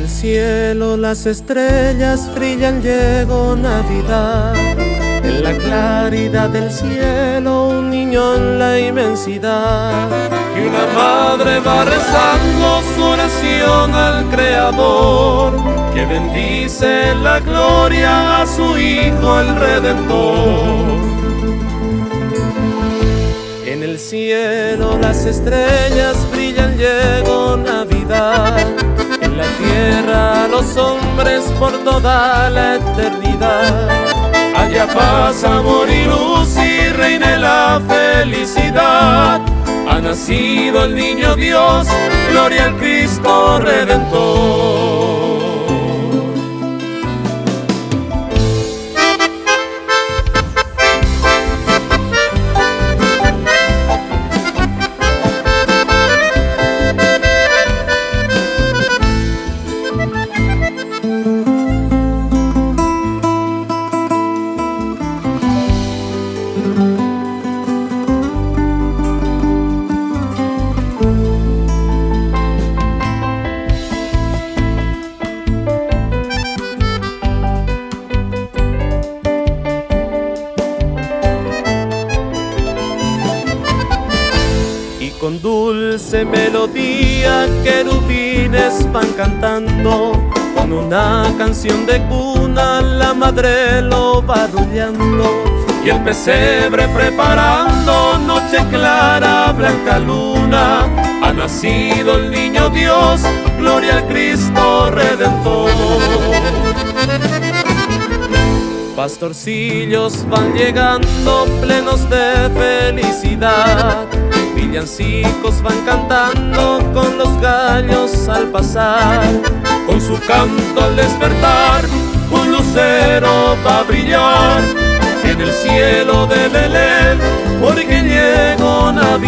el cielo las estrellas brillan, llegó Navidad. En la claridad del cielo un niño en la inmensidad. Y una madre va rezando su oración al Creador, que bendice la gloria a su Hijo el Redentor. En el cielo las estrellas brillan, llegó Navidad. En la tierra los hombres por toda la eternidad. Haya paz, amor y luz y reine la felicidad. Ha nacido el niño Dios, gloria al Cristo Redentor. Con dulce melodía querubines van cantando, con una canción de cuna la madre lo va arrullando. Y el pesebre preparando, noche clara, blanca luna. Ha nacido el niño Dios, gloria al Cristo Redentor. Pastorcillos van llegando plenos de felicidad. Villancicos van cantando con los gallos al pasar. Con su canto al despertar, un lucero va a brillar en el cielo de Belén, porque llegó Navidad.